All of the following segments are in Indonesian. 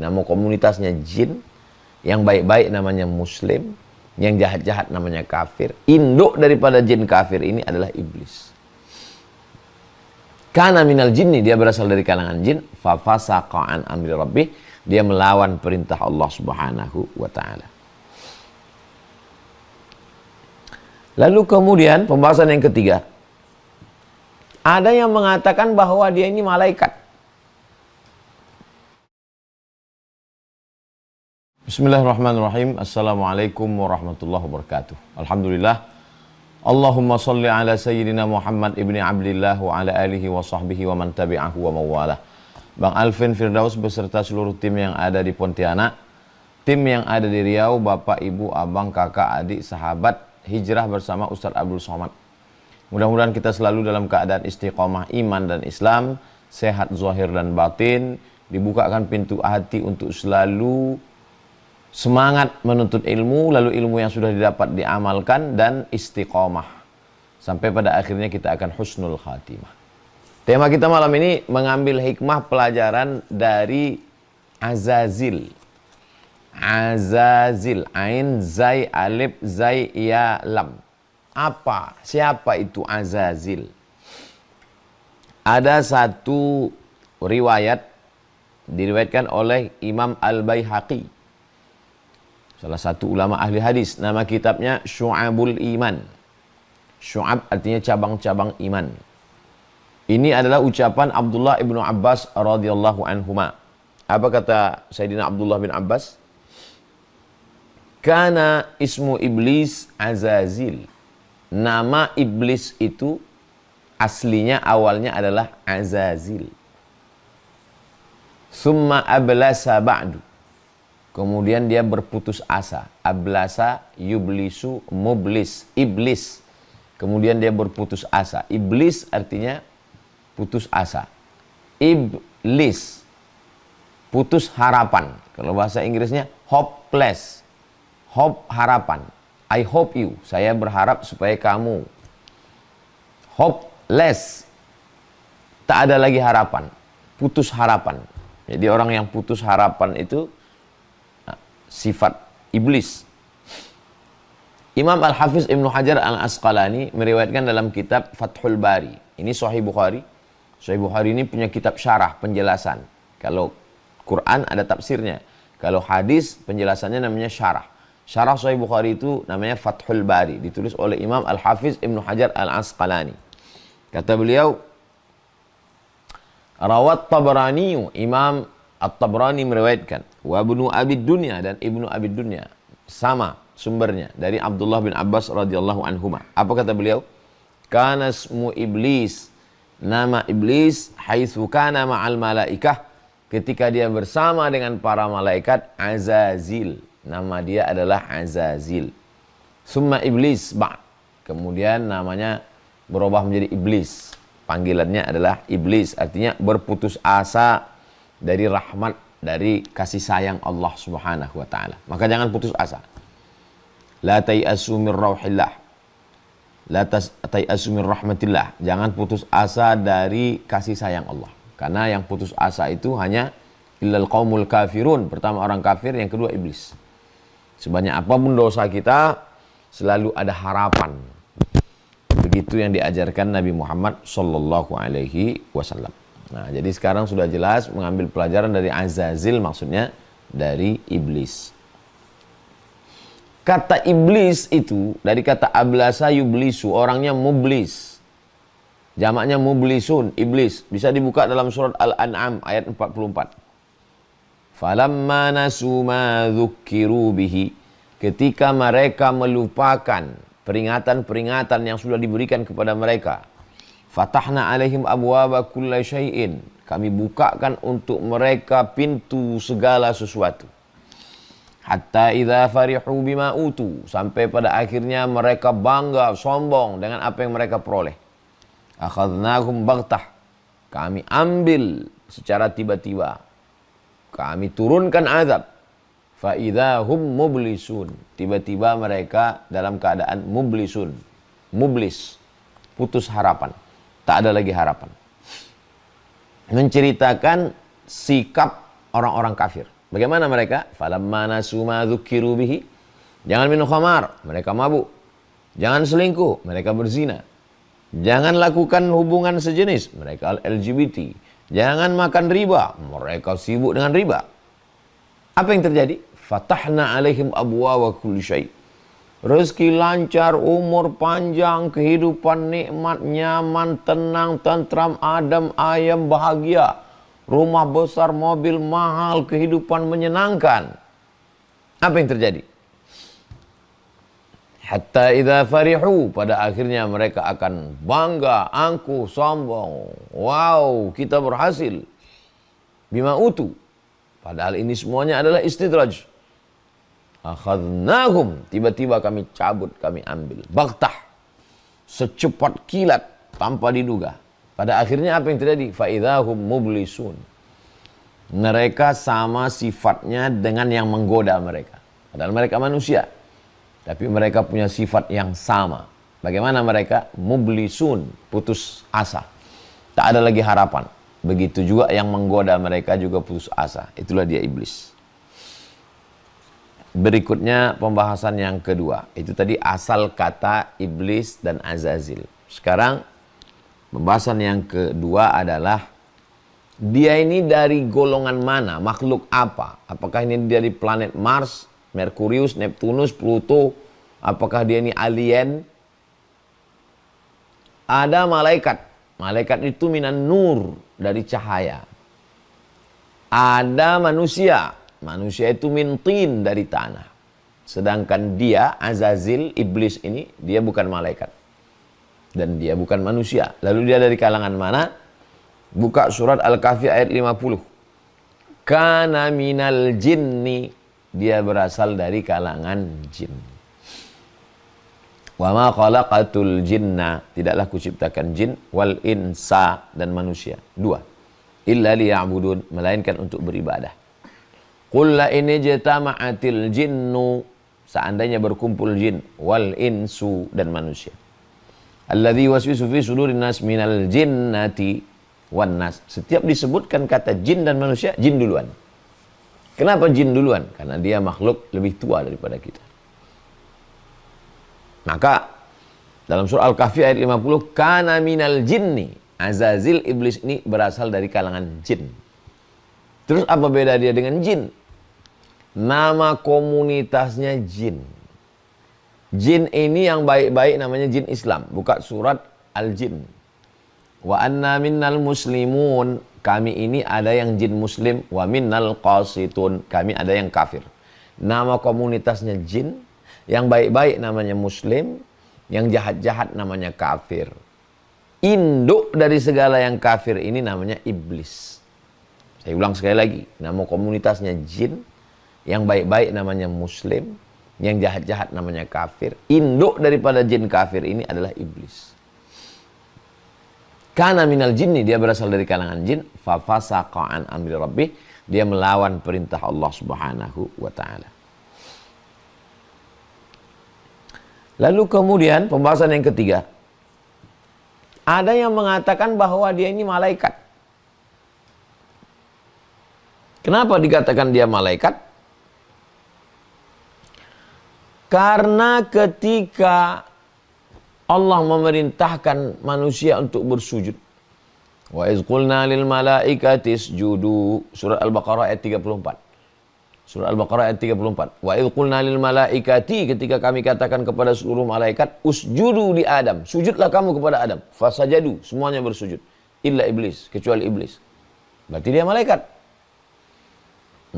Nama komunitasnya jin, yang baik-baik namanya muslim, yang jahat-jahat namanya kafir. Induk daripada jin kafir ini adalah iblis. Kana minal jinni, dia berasal dari kalangan jin. Fa fasaqa an amri rabbih, dia melawan perintah Allah Subhanahu wa taala. Lalu kemudian pembahasan yang ketiga. Ada yang mengatakan bahwa dia ini malaikat. Bismillahirrahmanirrahim. Assalamualaikum warahmatullahi wabarakatuh. Alhamdulillah. Allahumma salli ala sayyidina Muhammad ibni Abdillah wa ala alihi wa sahbihi wa man tabi'ahu wa mawalah. Bang Alvin Firdaus beserta seluruh tim yang ada di Pontianak, tim yang ada di Riau, bapak, ibu, abang, kakak, adik, sahabat, hijrah bersama Ustadz Abdul Somad. Mudah-mudahan kita selalu dalam keadaan istiqomah iman dan Islam, sehat zahir dan batin, dibukakan pintu hati untuk selalu semangat menuntut ilmu, lalu ilmu yang sudah didapat diamalkan dan istiqomah. Sampai pada akhirnya kita akan husnul khatimah. Tema kita malam ini mengambil hikmah pelajaran dari Azazil. Azazil, Ain, Zai, Alif, Zai, Ya, Lam. Apa? Siapa itu Azazil? Ada satu riwayat, diriwayatkan oleh Imam Al-Baihaqi, salah satu ulama ahli hadis. Nama kitabnya Syu'abul Iman. Syu'ab artinya cabang-cabang iman. Ini adalah ucapan Abdullah ibnu Abbas radhiyallahu anhuma. Apa kata Sayyidina Abdullah bin Abbas? Kana ismu iblis Azazil. Nama iblis itu aslinya awalnya adalah Azazil. Summa ablasa ba'du. Kemudian dia berputus asa. Ablasa, yublisu, mublis, iblis. Kemudian dia berputus asa. Iblis artinya putus asa. Iblis, putus harapan. Kalau bahasa Inggrisnya hopeless. Hope, harapan. I hope you. Saya berharap supaya kamu. Hopeless. Tak ada lagi harapan. Putus harapan. Jadi orang yang putus harapan itu sifat iblis. Imam Al-Hafiz Ibnu Hajar Al-Asqalani meriwayatkan dalam kitab Fathul Bari. Ini Sahih Bukhari. Sahih Bukhari ini punya kitab syarah, penjelasan. Kalau Quran ada tafsirnya. Kalau hadis penjelasannya namanya syarah. Syarah Sahih Bukhari itu namanya Fathul Bari. Ditulis oleh Imam Al-Hafiz Ibnu Hajar Al-Asqalani. Kata beliau, Rawat Tabrani, Imam At-Tabrani meriwayatkan, wa Ibnu Abid Dunya, dan Ibnu Abid Dunya, sama sumbernya dari Abdullah bin Abbas radhiyallahu anhuma. Apa kata beliau? Kana ismu iblis, nama iblis, haitsu kana ma'al malaikah, ketika dia bersama dengan para malaikat, Azazil. Nama dia adalah Azazil. Summa iblis ba', kemudian namanya berubah menjadi iblis. Panggilannya adalah iblis, artinya berputus asa dari rahmat, dari kasih sayang Allah Subhanahu wa taala. Maka jangan putus asa. La tai'asu min rauhillah. La tai'asu min rahmatillah. Jangan putus asa dari kasih sayang Allah. Karena yang putus asa itu hanya illal qaumul kafirun. Pertama orang kafir, yang kedua iblis. Sebanyak apapun dosa kita, selalu ada harapan. Begitu yang diajarkan Nabi Muhammad sallallahu alaihi wasallam. Nah, jadi sekarang sudah jelas mengambil pelajaran dari Azazil, maksudnya dari iblis. Kata iblis itu dari kata ablasa yublisu, orangnya mublis. Jamaknya mublisun, iblis. Bisa dibuka dalam surat Al-An'am ayat 44. Falamma nasu ma dzukkiru bihi, ketika mereka melupakan peringatan-peringatan yang sudah diberikan kepada mereka, fatahna alaihim abwaba kullai syai'in, kami bukakan untuk mereka pintu segala sesuatu. Hatta idza farihu bima utu, sampai pada akhirnya mereka bangga, sombong dengan apa yang mereka peroleh. Akhadnahum baghtah, kami ambil secara tiba-tiba. Kami turunkan azab. Fa idza hum mublisun, tiba-tiba mereka dalam keadaan mublisun. Mublis, putus harapan. Tak ada lagi harapan. Menceritakan sikap orang-orang kafir. Bagaimana mereka? Falamma nasu ma dzukiru bihi. Jangan minum khamar, mereka mabuk. Jangan selingkuh, mereka berzina. Jangan lakukan hubungan sejenis, mereka LGBT. Jangan makan riba, mereka sibuk dengan riba. Apa yang terjadi? Fatahna alaihim abwaaba kulli syai'. Rezeki lancar, umur panjang, kehidupan nikmat, nyaman, tenang, tentram, adem, ayem, bahagia. Rumah besar, mobil mahal, kehidupan menyenangkan. Apa yang terjadi? Hatta idza farihu, pada akhirnya mereka akan bangga, angkuh, sombong. Wow, kita berhasil. Bima utu. Padahal ini semuanya adalah istidraj. Akhadnahum, tiba-tiba kami cabut, kami ambil. Baghtah, secepat kilat, tanpa diduga. Pada akhirnya apa yang terjadi? Faidahum mublisun. Mereka sama sifatnya dengan yang menggoda mereka. Padahal mereka manusia. Tapi mereka punya sifat yang sama. Bagaimana mereka? Mublisun, putus asa. Tak ada lagi harapan. Begitu juga yang menggoda mereka juga putus asa. Itulah dia iblis. Berikutnya pembahasan yang kedua. Itu tadi asal kata iblis dan Azazil. Sekarang pembahasan yang kedua adalah dia ini dari golongan mana? Makhluk apa? Apakah ini dari planet Mars, Merkurius, Neptunus, Pluto? Apakah dia ini alien? Ada malaikat. Malaikat itu minan nur, dari cahaya. Ada manusia. Manusia itu min tin, dari tanah. Sedangkan dia, Azazil, iblis ini, dia bukan malaikat. Dan dia bukan manusia. Lalu dia dari kalangan mana? Buka surat Al-Kahfi ayat 50. Kana minal jinni. Dia berasal dari kalangan jin. Wa ma khalaqatul jinna. Tidaklah kuciptakan jin. Wal insa, dan manusia. Dua. Illa liya'budun. Melainkan untuk beribadah. Qul la in ijtama'atil jinnu, seandainya berkumpul jin, wal insu, dan manusia. Alladzi waswisu fi sudurin nas minal jinnati wan nas. Setiap disebutkan kata jin dan manusia, jin duluan. Kenapa jin duluan? Karena dia makhluk lebih tua daripada kita. Maka dalam surah Al-Kahfi ayat 50, kana minal jinni. Azazil, iblis ini berasal dari kalangan jin. Terus apa beda dia dengan jin? Nama komunitasnya jin. Jin ini yang baik-baik namanya jin Islam. Buka surat Al-Jin. Wa anna minnal muslimun. Kami ini ada yang jin muslim. Wa minnal qasitun. Kami ada yang kafir. Nama komunitasnya jin. Yang baik-baik namanya muslim. Yang jahat-jahat namanya kafir. Induk dari segala yang kafir ini namanya iblis. Saya ulang sekali lagi. Nama komunitasnya jin. Yang baik-baik namanya muslim. Yang jahat-jahat namanya kafir. Induk daripada jin kafir ini adalah iblis. Kana minal jinni, dia berasal dari kalangan jin. Fafasaqa an amri rabbih, dia melawan perintah Allah Subhanahu wa taala. Lalu kemudian pembahasan yang ketiga. Ada yang mengatakan bahwa dia ini malaikat. Kenapa dikatakan dia malaikat? Karena ketika Allah memerintahkan manusia untuk bersujud. Wa iz qulna lil malaikati isjudu. Surah Al-Baqarah ayat 34. Surah Al-Baqarah ayat 34. Wa iz qulna lil malaikati, ketika kami katakan kepada seluruh malaikat, usjudu li Adam. Sujudlah kamu kepada Adam. Fasajadu, semuanya bersujud. Illa iblis, kecuali iblis. Berarti dia malaikat.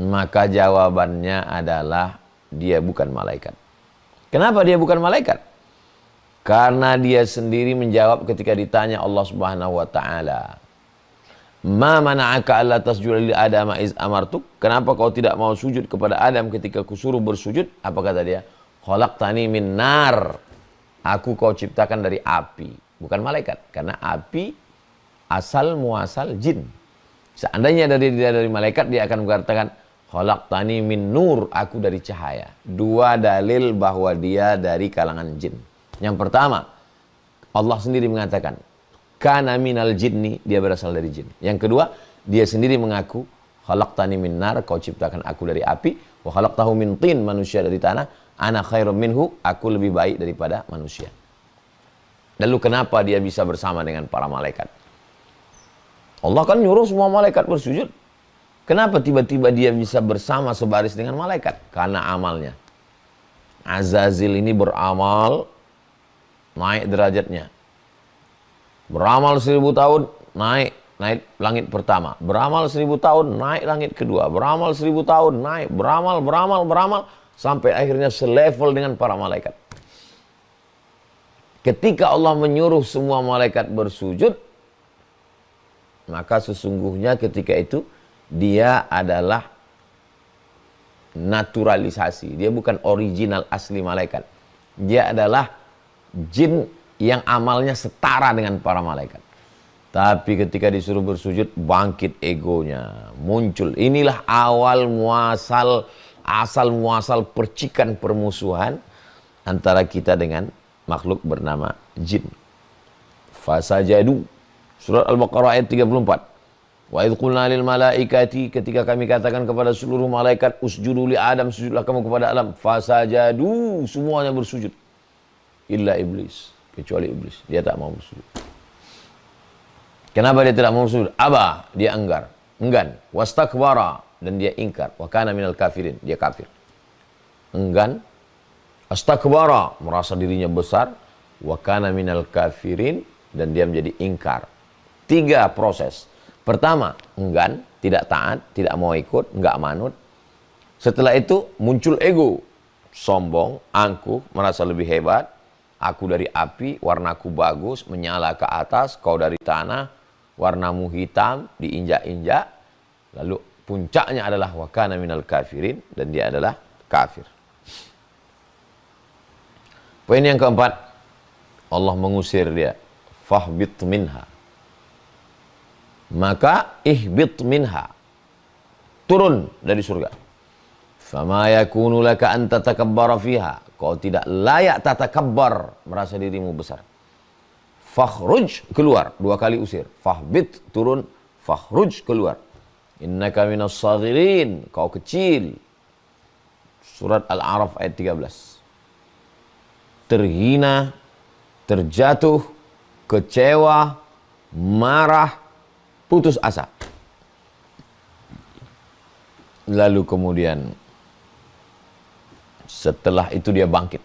Maka jawabannya adalah dia bukan malaikat. Kenapa dia bukan malaikat? Karena dia sendiri menjawab ketika ditanya Allah Subhanahu wa taala, "Ma mana'aka alla tasjuda li Adama iz amartuk?" Kenapa kau tidak mau sujud kepada Adam ketika kusuruh bersujud? Apa kata dia? "Khalaqtani min nar." Aku kau ciptakan dari api, bukan malaikat. Karena api asal muasal jin. Seandainya dia dari malaikat, dia akan mengatakan, "Khalaqtani min nur." Aku dari cahaya. Dua dalil bahwa dia dari kalangan jin. Yang pertama, Allah sendiri mengatakan, kana minal jinni, dia berasal dari jin. Yang kedua, dia sendiri mengaku, Khalaqtani min nar, kau ciptakan aku dari api. Wa khalaqtahu min tin, manusia dari tanah. Ana khairum minhu, aku lebih baik daripada manusia. Lalu kenapa dia bisa bersama dengan para malaikat? Allah kan nyuruh semua malaikat bersujud. Kenapa tiba-tiba dia bisa bersama sebaris dengan malaikat? Karena amalnya. Azazil ini beramal, naik derajatnya. Beramal 1000 tahun, naik langit pertama. Beramal 1000 tahun, naik langit kedua. Beramal 1000 tahun, naik. Beramal. Sampai akhirnya selevel dengan para malaikat. Ketika Allah menyuruh semua malaikat bersujud, maka sesungguhnya ketika itu dia adalah naturalisasi. Dia bukan original asli malaikat. Dia adalah jin yang amalnya setara dengan para malaikat. Tapi ketika disuruh bersujud, bangkit egonya, muncul. Inilah asal muasal percikan permusuhan antara kita dengan makhluk bernama jin. Fasajadu. Surat Al-Baqarah ayat 34. Wa idh qulna lil malaikati, ketika kami katakan kepada seluruh malaikat, usjudu li Adam, sujudlah kamu kepada Adam. Fasajadu, semuanya bersujud. Illa iblis, kecuali iblis, dia tak mau bersujud. Kenapa dia tidak mau bersujud? Aba, dia enggan. Wastakbara, dan dia ingkar. Wa kana minal kafirin, dia kafir. Enggan. Astakbara, merasa dirinya besar. Wa kana minal kafirin, dan dia menjadi ingkar. 3 proses. Pertama, enggan, tidak taat, tidak mau ikut, enggak manut. Setelah itu muncul ego, sombong, angkuh, merasa lebih hebat. Aku dari api, warnaku bagus, menyala ke atas, kau dari tanah, warnamu hitam, diinjak-injak. Lalu puncaknya adalah wa kana minal kafirin, dan dia adalah kafir. Poin yang keempat, Allah mengusir dia. Fahbit minha. Maka ihbit minha, turun dari surga. Fama yakunu laka an tatakabbara fiha, kau tidak layak tatakabbar, merasa dirimu besar. Fakhruj, keluar, 2 kali usir. Fahbit, turun. Fakhruj, keluar. Innaka minas saghirin, kau kecil. Surat Al-A'raf ayat 13. Terhina, terjatuh, kecewa, marah, putus asa. Lalu kemudian setelah itu dia bangkit.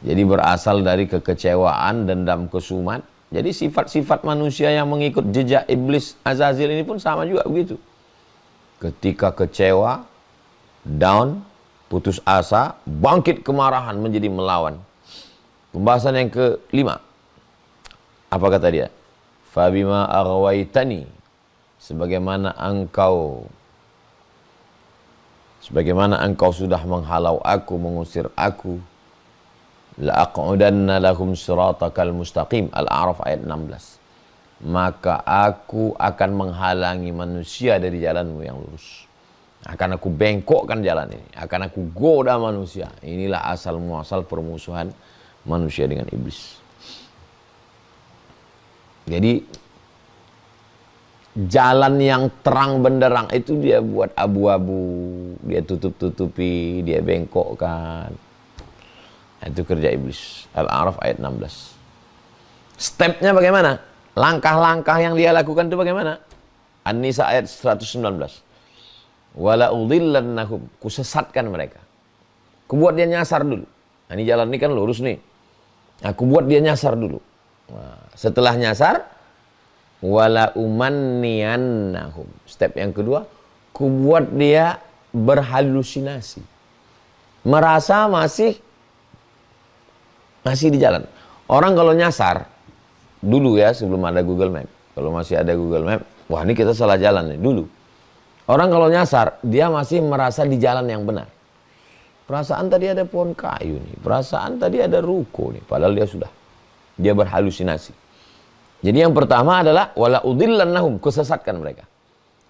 Jadi berasal dari kekecewaan, dendam, kesumat. Jadi sifat-sifat manusia yang mengikut jejak iblis Azazil ini pun sama juga begitu. Ketika kecewa, down, putus asa, bangkit kemarahan menjadi melawan. Pembahasan yang ke-5. Apa kata dia? Fabima aghwaitani, sebagaimana engkau sudah menghalau aku, mengusir aku, la aq'udanna lahum siratakal mustaqim. Al-A'raf ayat 16. Maka aku akan menghalangi manusia dari jalanmu yang lurus. Akan aku bengkokkan jalan ini, akan aku goda manusia. Inilah asal muasal permusuhan manusia dengan iblis. Jadi jalan yang terang benderang itu dia buat abu-abu, dia tutup-tutupi, dia bengkokkan. Itu kerja iblis. Al-A'raf ayat 16. Stepnya bagaimana? Langkah-langkah yang dia lakukan itu bagaimana? An-Nisa ayat 119. Wala udhillannahum, kusesatkan mereka. Kubuat dia nyasar dulu. Nah, ini jalan ini kan lurus nih. Aku buat dia nyasar dulu. Nah, setelah nyasar, wala umanniyannahum. Step yang kedua, ku buat dia berhalusinasi. Merasa masih di jalan. Orang kalau nyasar, dulu ya sebelum ada Google Map. Kalau masih ada Google Map, wah ini kita salah jalan nih dulu. Orang kalau nyasar, dia masih merasa di jalan yang benar. Perasaan tadi ada pohon kayu nih, perasaan tadi ada ruko nih, padahal dia berhalusinasi. Jadi yang pertama adalah wala udhillannahum, kesesatkan mereka.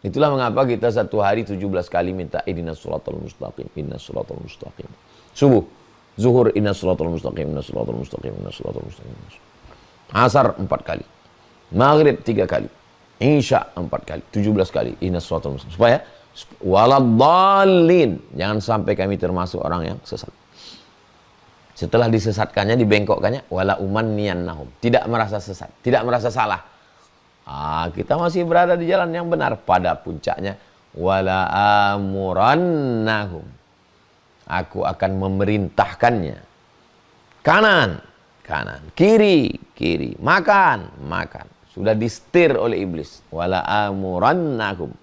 Itulah mengapa kita satu hari 17 kali minta ihdinas siratal mustaqim, ihdinas siratal mustaqim. Subuh, zuhur ihdinas siratal mustaqim, ihdinas siratal mustaqim, ihdinas siratal mustaqim. Asar 4 kali. Maghrib 3 kali. Insya 4 kali, 17 kali. Ihdinas shiratal mustaqim. Supaya waladhdallin, jangan sampai kami termasuk orang yang sesat. Setelah disesatkannya, dibengkokkannya, wala umanniyannahum. Tidak merasa sesat, tidak merasa salah. Kita masih berada di jalan yang benar. Pada puncaknya, wala amurannahum. Aku akan memerintahkannya. Kanan, kanan. Kiri, kiri. Makan, makan. Sudah disetir oleh iblis. Wala amurannakum.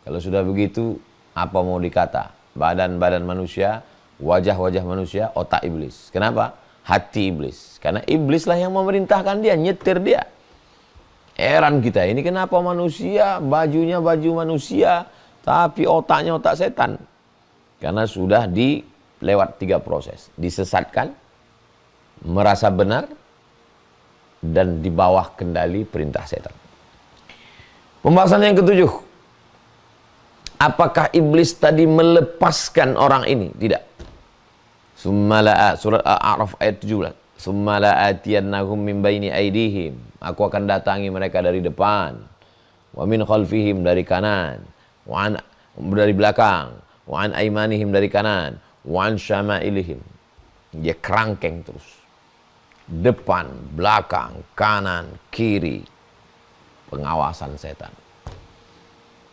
Kalau sudah begitu, apa mau dikata? Badan-badan manusia, wajah-wajah manusia, otak iblis. Kenapa? Hati iblis. Karena iblislah yang memerintahkan dia, nyetir dia. Heran kita, ini kenapa manusia, bajunya baju manusia, tapi otaknya otak setan. Karena sudah lewat 3 proses. Disesatkan, merasa benar, dan di bawah kendali perintah setan. Pembahasan yang ke-7. Apakah iblis tadi melepaskan orang ini? Tidak. Surat Al-A'raf ayat 17. Summa la'atiyannahum min baini aydihim. Aku akan datangi mereka dari depan. Wa min khalfihim, dari kanan. Dari belakang. Wa an aymanihim, dari kanan. Wa an syama'ilihim. Dia kerangkeng terus. Depan, belakang, kanan, kiri. Pengawasan setan.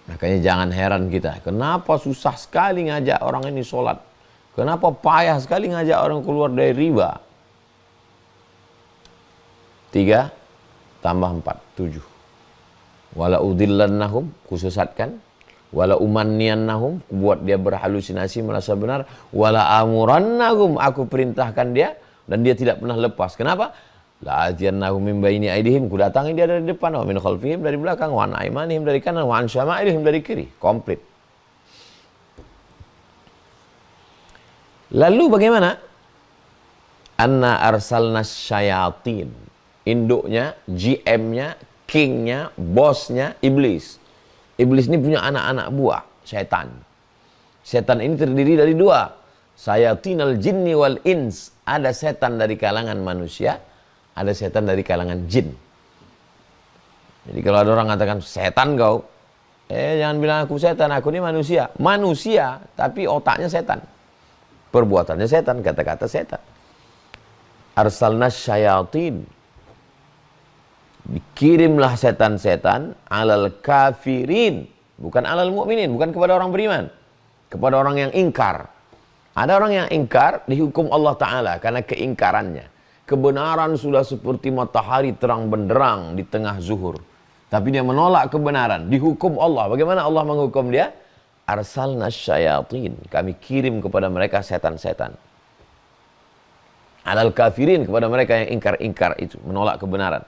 Makanya jangan heran kita. Kenapa susah sekali ngajak orang ini sholat? Kenapa payah sekali ngajak orang keluar dari riba? 3 tambah 4, 7. Wala udillannahum, kusesatkan. Wala umanniyannahum, buat dia berhalusinasi merasa benar. Wala amurannahum, aku perintahkan dia. Dan dia tidak pernah lepas. Kenapa? La'atiyannahum min baini aydihim, ku datangi dia dari depan, wa min khalfihim, dari belakang, wa an aymanihim, dari kanan, wa an syama'ilihim, dari kiri. Komplit. Lalu bagaimana? Anna arsalna syayatin. Induknya, GM-nya, king-nya, bosnya, iblis. Iblis ini punya anak-anak buah, setan. Setan ini terdiri dari 2. Sayatinal jinni wal ins. Ada setan dari kalangan manusia, ada setan dari kalangan jin. Jadi kalau ada orang katakan, setan kau. Jangan bilang aku setan, aku ini manusia. Manusia, tapi otaknya setan. Perbuatannya setan, kata-kata setan. Arsalna syayatin. Dikirimlah setan-setan alal kafirin. Bukan alal mu'minin, bukan kepada orang beriman. Kepada orang yang ingkar. Ada orang yang ingkar, dihukum Allah Ta'ala karena keingkarannya. Kebenaran sudah seperti matahari terang benderang di tengah zuhur. Tapi dia menolak kebenaran, dihukum Allah. Bagaimana Allah menghukum dia? Arsalna syayatin. Kami kirim kepada mereka setan-setan. Alal kafirin, kepada mereka yang ingkar-ingkar itu, menolak kebenaran.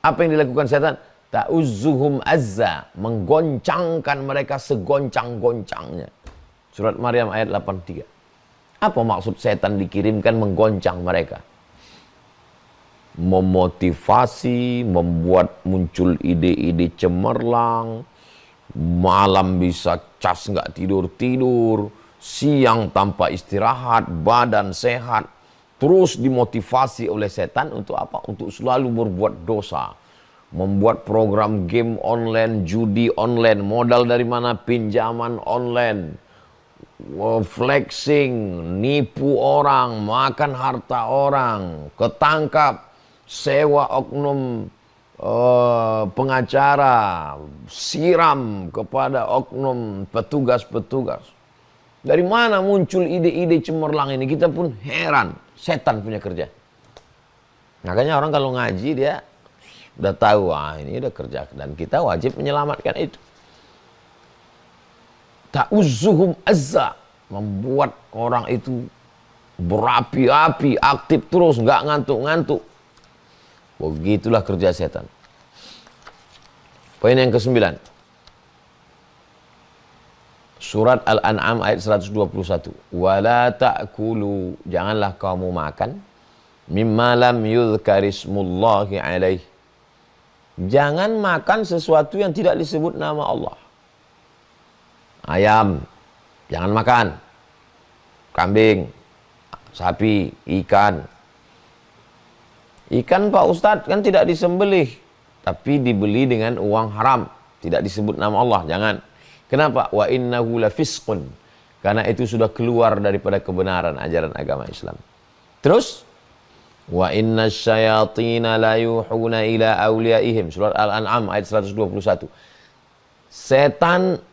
Apa yang dilakukan setan? Ta'uzzuhum azza, menggoncangkan mereka segoncang-goncangnya. Surat Maryam ayat 83. Apa maksud setan dikirimkan menggoncang mereka? Memotivasi, membuat muncul ide-ide cemerlang, malam bisa cas nggak tidur-tidur, siang tanpa istirahat, badan sehat, terus dimotivasi oleh setan untuk apa? Untuk selalu berbuat dosa. Membuat program game online, judi online, modal dari mana? Pinjaman online. Flexing, nipu orang, makan harta orang, ketangkap, sewa oknum pengacara, siram kepada oknum petugas-petugas. Dari mana muncul ide-ide cemerlang ini? Kita pun heran. Setan punya kerja. Makanya orang kalau ngaji dia udah tahu, ini udah kerja. Dan kita wajib menyelamatkan itu. Ta'uzzuhum azza, membuat orang itu berapi-api, aktif terus, nggak ngantuk-ngantuk. Begitulah kerja setan. Poin yang ke-9. Surat Al-An'am ayat 121. Wala ta'kulu, janganlah kamu makan mimma lam yudhkarismullahi alaih. Jangan makan sesuatu yang tidak disebut nama Allah. Ayam, jangan makan. Kambing, sapi, ikan. Ikan Pak Ustadz kan tidak disembelih. tapi dibeli dengan uang haram, tidak disebut nama Allah, jangan. Kenapa? Wa innahu lafisqun. Karena itu sudah keluar daripada kebenaran ajaran agama Islam. Terus wa innasyayatina la yuhuna ila awliyaihim. Surat Al-An'am ayat 121. Setan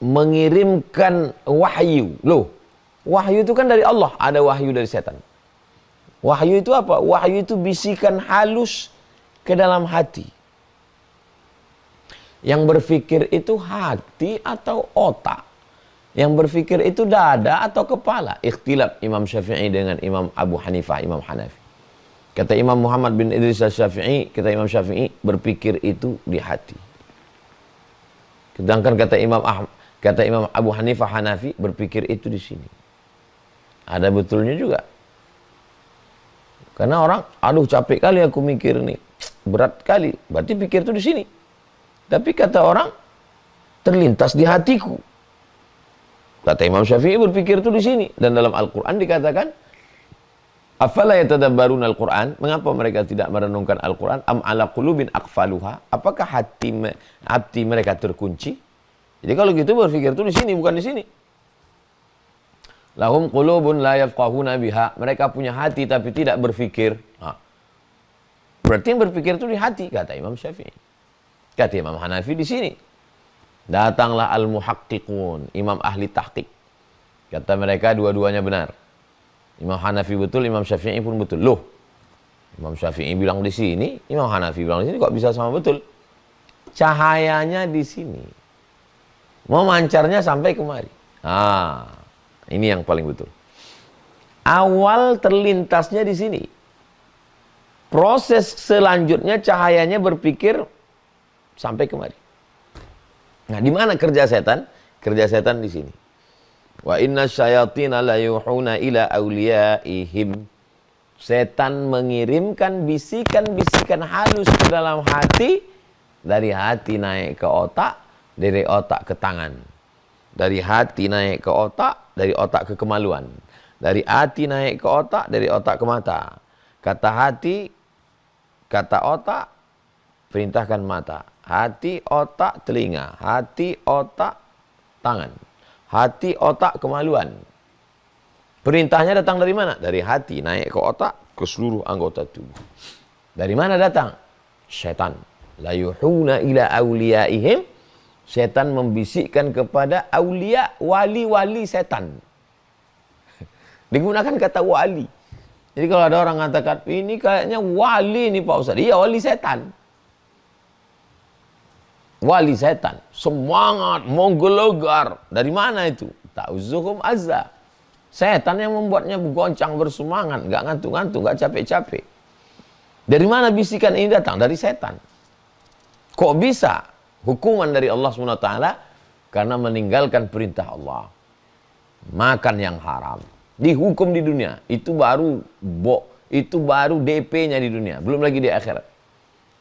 mengirimkan wahyu. Loh, wahyu itu kan dari Allah, ada wahyu dari setan. Wahyu itu apa? Wahyu itu bisikan halus ke dalam hati. Yang berpikir itu hati atau otak? Yang berpikir itu dada atau kepala? Ikhtilaf Imam Syafi'i dengan Imam Abu Hanifah, Imam Hanafi. Kata Imam Muhammad bin Idris Syafi'i, kata Imam Syafi'i, berpikir itu di hati. Sedangkan kata Imam Abu Hanifah Hanafi, berpikir itu di sini. Ada betulnya juga. Karena orang, aduh capek kali aku mikir nih, berat kali. Berarti pikir itu di sini. Tapi kata orang, terlintas di hatiku. Kata Imam Syafi'i, berpikir itu di sini. Dan dalam Al-Quran dikatakan, afala yatadabbaruna Al-Quran? Mengapa mereka tidak merenungkan Al-Quran? Am ala qulubin aqfaluha? Apakah hati mereka terkunci? Jadi kalau gitu berpikir itu di sini, bukan di sini. Lahum qulubun la yafqahuna biha. Mereka punya hati tapi tidak berpikir. Berarti yang berpikir itu di hati, kata Imam Syafi'i. Kata Imam Hanafi di sini. Datanglah al-muhaqqiqun, imam ahli tahqiq. Kata mereka dua-duanya benar. Imam Hanafi betul, Imam Syafi'i pun betul. Loh, Imam Syafi'i bilang di sini, Imam Hanafi bilang di sini, kok bisa sama betul? Cahayanya di sini. Memancarnya sampai kemari. Ini yang paling betul. Awal terlintasnya di sini. Proses selanjutnya cahayanya berpikir sampai kemari. Nah, di mana kerja setan? Kerja setan di sini. Wa inna syayatina la yuhuna ila awliyaihim. Setan mengirimkan bisikan-bisikan halus ke dalam hati, dari hati naik ke otak, dari otak ke tangan. Dari hati naik ke otak, dari otak ke kemaluan. Dari hati naik ke otak, dari otak ke mata. Kata hati, kata otak, perintahkan mata. Hati, otak, telinga. Hati, otak, tangan. Hati, otak, kemaluan. Perintahnya datang dari mana? Dari hati, naik ke otak, ke seluruh anggota tubuh. Dari mana datang? Syaitan. La yuhuna ila awliyaihim. Syaitan membisikkan kepada aulia, wali-wali setan. Digunakan kata wali. Jadi kalau ada orang mengatakan, ini kayaknya wali nih Pak Ustaz. Iya, wali setan. Wali setan. Semangat, menggelegar. Dari mana itu? Ta'uzuhum azza. Setan yang membuatnya bergoncang, bersemangat. Gak ngantuk-ngantuk, gak capek-capek. Dari mana bisikan ini datang? Dari setan. Kok bisa? Hukuman dari Allah SWT karena meninggalkan perintah Allah. Makan yang haram. Dihukum di dunia. Itu baru DP-nya di dunia. Belum lagi di akhirat.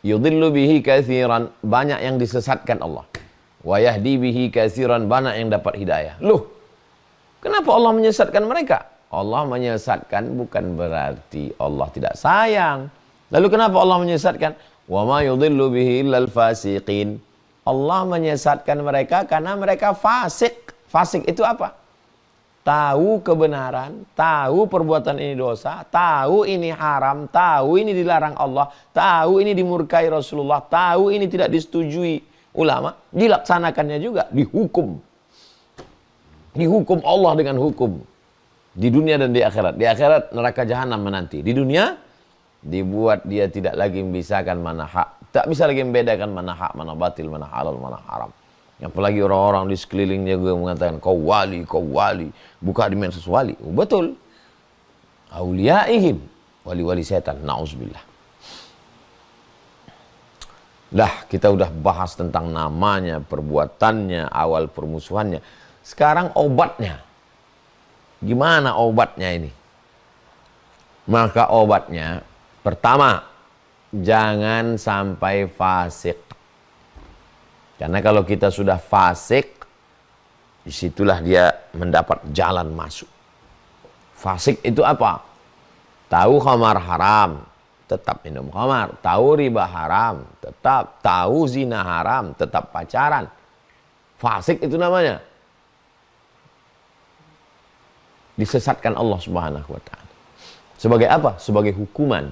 Yudhillu bihi katsiran, banyak yang disesatkan Allah. Wa yahdi bihi katsiran, banyak yang dapat hidayah. Loh, kenapa Allah menyesatkan mereka? Allah menyesatkan bukan berarti Allah tidak sayang. Lalu kenapa Allah menyesatkan? Wa ma yudhillu bihi illal fasiqin. Allah menyesatkan mereka karena mereka fasik. Fasik itu apa? Tahu kebenaran, tahu perbuatan ini dosa, tahu ini haram, tahu ini dilarang Allah, tahu ini dimurkai Rasulullah, tahu ini tidak disetujui ulama, dilaksanakannya juga, dihukum. Dihukum Allah dengan hukum. Di dunia dan di akhirat. Di akhirat neraka jahanam menanti. Di dunia dibuat dia tidak lagi memisahkan mana hak, tak bisa lagi membedakan mana hak, mana batil, mana halal, mana haram. Apalagi orang-orang di sekelilingnya gue mengatakan kau wali, buka di medsos wali. Betul. Auliyaihim, wali-wali setan, na'udzubillah. Dah, kita udah bahas tentang namanya, perbuatannya, awal permusuhannya. Sekarang obatnya. Gimana obatnya ini? Maka obatnya, pertama, jangan sampai fasik. Karena kalau kita sudah fasik, disitulah dia mendapat jalan masuk. Fasik itu apa? Tahu khamar haram, tetap minum khamar. Tahu riba haram, tetap. Tahu zina haram, tetap pacaran. Fasik itu namanya. Disesatkan Allah Subhanahu wa ta'ala. Sebagai apa? Sebagai hukuman.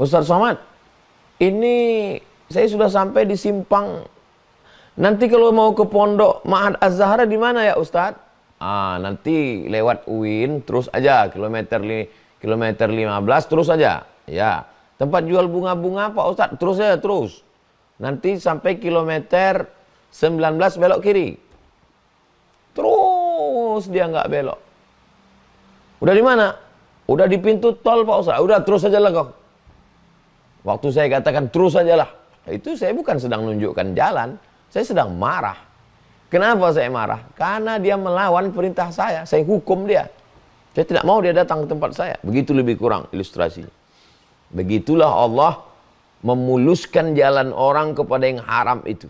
Ustaz Somad, ini saya sudah sampai di simpang. Nanti kalau mau ke pondok Ma'had Az-Zahra di mana ya Ustaz? Nanti lewat UIN terus aja kilometer 15 terus aja. Ya, tempat jual bunga-bunga Pak Ustaz, terus aja terus. Nanti sampai kilometer 19 belok kiri. Terus dia nggak belok. Udah di mana? Udah di pintu tol Pak Ustaz. Udah terus aja lah kau. Waktu saya katakan terus aja lah, itu saya bukan sedang nunjukkan jalan. Saya sedang marah. Kenapa saya marah? Karena dia melawan perintah saya. Saya hukum dia. Saya tidak mau dia datang ke tempat saya. Begitu lebih kurang ilustrasinya. Begitulah Allah memuluskan jalan orang kepada yang haram itu.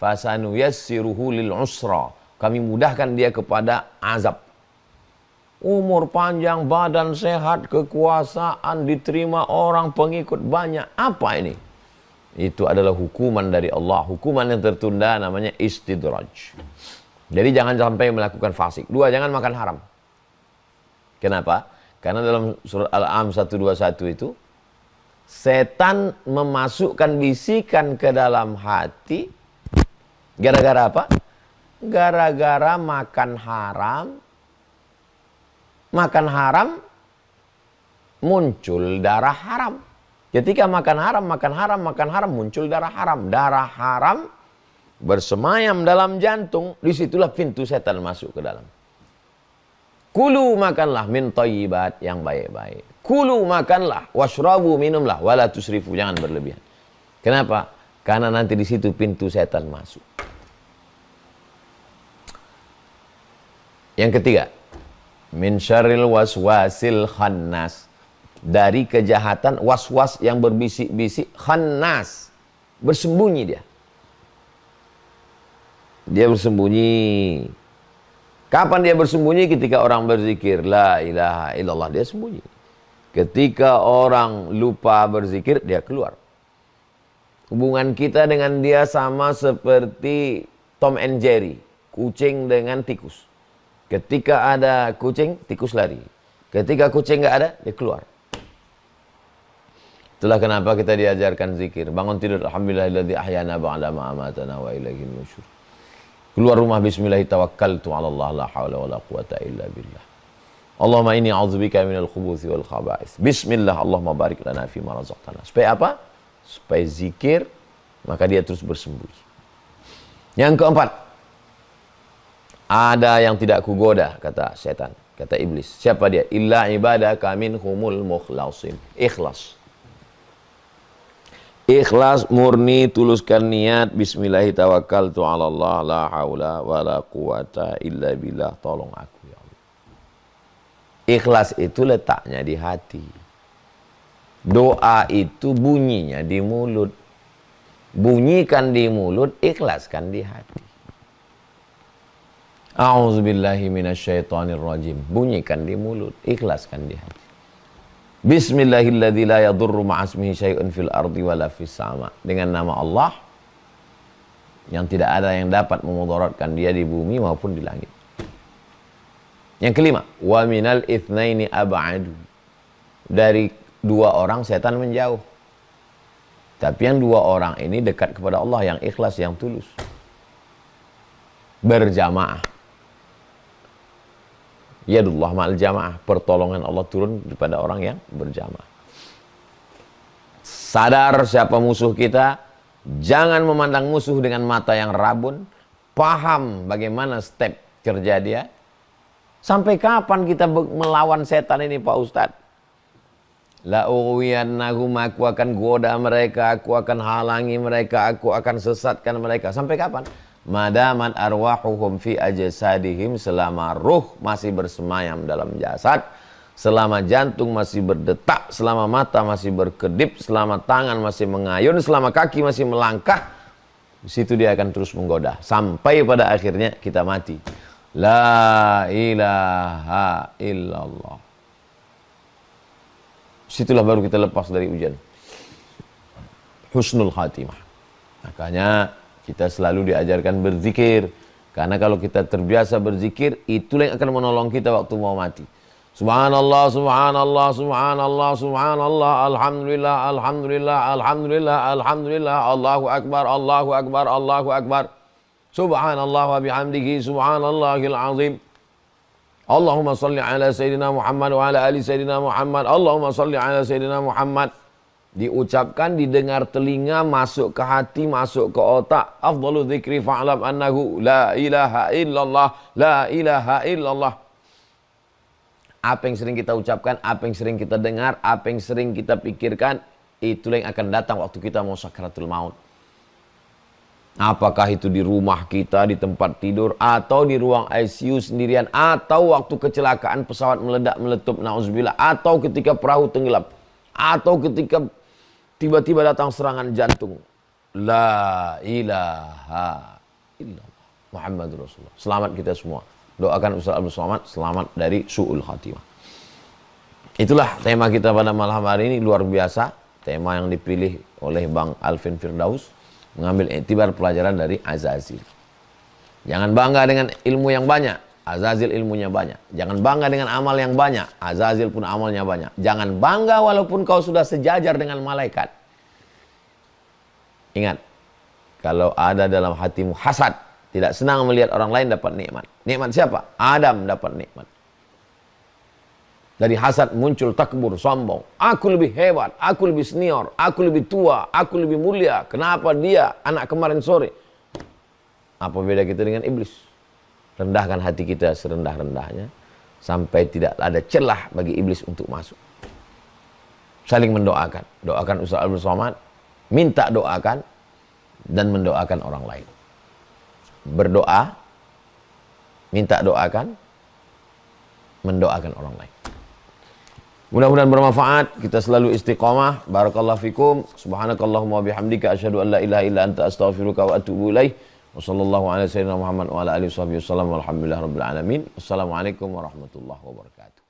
Fasanuyassiruhu lil usra. Kami mudahkan dia kepada azab. Umur panjang, badan sehat, kekuasaan, diterima orang, pengikut banyak. Apa ini? Itu adalah hukuman dari Allah. Hukuman yang tertunda namanya istidraj. Jadi jangan sampai melakukan fasik. 2, jangan makan haram. Kenapa? Karena dalam surat Al-Am 121 itu, setan memasukkan bisikan ke dalam hati. Gara-gara apa? Gara-gara makan haram. Makan haram, muncul darah haram. Ketika makan haram, muncul darah haram. Darah haram bersemayam dalam jantung, disitulah pintu setan masuk ke dalam. Kulu makanlah min thayyibat, yang baik-baik. Kulu makanlah, washrabu minumlah, wala tusrifu, jangan berlebihan. Kenapa? Karena nanti di situ pintu setan masuk. Yang ketiga, min syarril waswasil khannas, dari kejahatan waswas yang berbisik-bisik, khannas, bersembunyi dia. Dia bersembunyi. Kapan dia bersembunyi? Ketika orang berzikir la ilaha illallah, dia sembunyi. Ketika orang lupa berzikir, dia keluar. Hubungan kita dengan dia sama seperti Tom and Jerry, kucing dengan tikus. Ketika ada kucing, tikus lari. Ketika kucing nggak ada, dia keluar. Itulah kenapa kita diajarkan zikir. Bangun tidur, alhamdulillahilladzi ahyana ba'da ma amatana wa ilaihin nusyur. Keluar rumah, bismillahi tawakkaltu 'ala Allah, la haula wala quwata illa billah. Allahumma inni a'udzubika minal khubuthi wal khaba'ith. Bismillah, Allahumma barik lana fi ma razaqtana. Supaya apa? Supaya zikir, maka dia terus bersembunyi. Yang keempat, ada yang tidak kugoda, kata setan, kata iblis. Siapa dia? Illa ibadaka minhumul mukhlasin. Ikhlas. Ikhlas, murni, tuluskan niat. Bismillahi tawakkaltu 'ala Allah, la haula wala quwata illa billah. Tolong aku ya Allah. Ikhlas itu letaknya di hati. Doa itu bunyinya di mulut. Bunyikan di mulut, ikhlaskan di hati. A'udzubillahi minasyaitonirrajim. Bunyikan di mulut, ikhlaskan di hati. Bismillahilladzi la yadurru ma'asmihi syai'un fil ardi wala fis sama. Dengan nama Allah yang tidak ada yang dapat memudaratkan dia di bumi maupun di langit. Yang kelima, wa minal itsnaini ab'adu. Dari 2 orang setan menjauh. Tapi yang 2 orang ini dekat kepada Allah, yang ikhlas, yang tulus. Berjamaah. Yadullah ma'al jamaah, pertolongan Allah turun kepada orang yang berjamaah. Sadar siapa musuh kita, jangan memandang musuh dengan mata yang rabun, paham bagaimana step kerja dia. Sampai kapan kita melawan setan ini Pak Ustadz? La ughwiyannahum, aku akan goda mereka, aku akan halangi mereka, aku akan sesatkan mereka. Sampai kapan? Madamat arwahuhum fi ajsadihim, selama ruh masih bersemayam dalam jasad, selama jantung masih berdetak, selama mata masih berkedip, selama tangan masih mengayun, selama kaki masih melangkah, di situ dia akan terus menggoda sampai pada akhirnya kita mati. La ilaha illallah. Situlah baru kita lepas dari ujian. Husnul khatimah. Makanya kita selalu diajarkan berzikir. Karena kalau kita terbiasa berzikir, itulah yang akan menolong kita waktu mau mati. Subhanallah, subhanallah, subhanallah, subhanallah, alhamdulillah, alhamdulillah, alhamdulillah, alhamdulillah, Allahu akbar, Allahu akbar, Allahu akbar. Subhanallah wa bihamdihi, subhanallahil azim. Allahumma salli ala Sayyidina Muhammad wa ala ali Sayyidina Muhammad. Allahumma salli ala Sayyidina Muhammad. Diucapkan, didengar telinga, masuk ke hati, masuk ke otak. Afdalu dzikri fa'lam annahu la ilaha illallah, la ilaha illallah. Apa yang sering kita ucapkan, apa yang sering kita dengar, apa yang sering kita pikirkan, itulah yang akan datang waktu kita mau sakaratul maut. Apakah itu di rumah kita, di tempat tidur, atau di ruang ICU sendirian, atau waktu kecelakaan pesawat meledak, meletup, na'udzubillah, atau ketika perahu tenggelam, atau ketika tiba-tiba datang serangan jantung. La ilaha illallah Muhammadur Rasulullah. Selamat kita semua. Doakan Ustaz Abdul Somad selamat dari su'ul khatimah. Itulah tema kita pada malam hari ini, luar biasa. Tema yang dipilih oleh Bang Alvin Firdaus, mengambil iktibar pelajaran dari Azazil. Jangan bangga dengan ilmu yang banyak, Azazil ilmunya banyak. Jangan bangga dengan amal yang banyak, Azazil pun amalnya banyak. Jangan bangga walaupun kau sudah sejajar dengan malaikat. Ingat, kalau ada dalam hatimu hasad, tidak senang melihat orang lain dapat nikmat. Nikmat siapa? Adam dapat nikmat. Dari hasad muncul takbur, sombong. Aku lebih hebat, aku lebih senior, aku lebih tua, aku lebih mulia. Kenapa dia anak kemarin sore? Apa beda kita dengan iblis? Rendahkan hati kita serendah-rendahnya sampai tidak ada celah bagi iblis untuk masuk. Saling mendoakan. Doakan Ustaz Abdul Somad, minta doakan, dan mendoakan orang lain. Berdoa, minta doakan, mendoakan orang lain. Mudah-mudahan bermanfaat, kita selalu istiqamah. Barakallahu fikum. Subhanakallahumma bihamdika asyhadu an la ilaha illa anta astaghfiruka wa atubu ilaih. Wassallallahu ala sayyidina Muhammad wa ala alihi wasallam. Walhamdulillahirabbil alamin. Wassalamualaikum warahmatullahi wabarakatuh.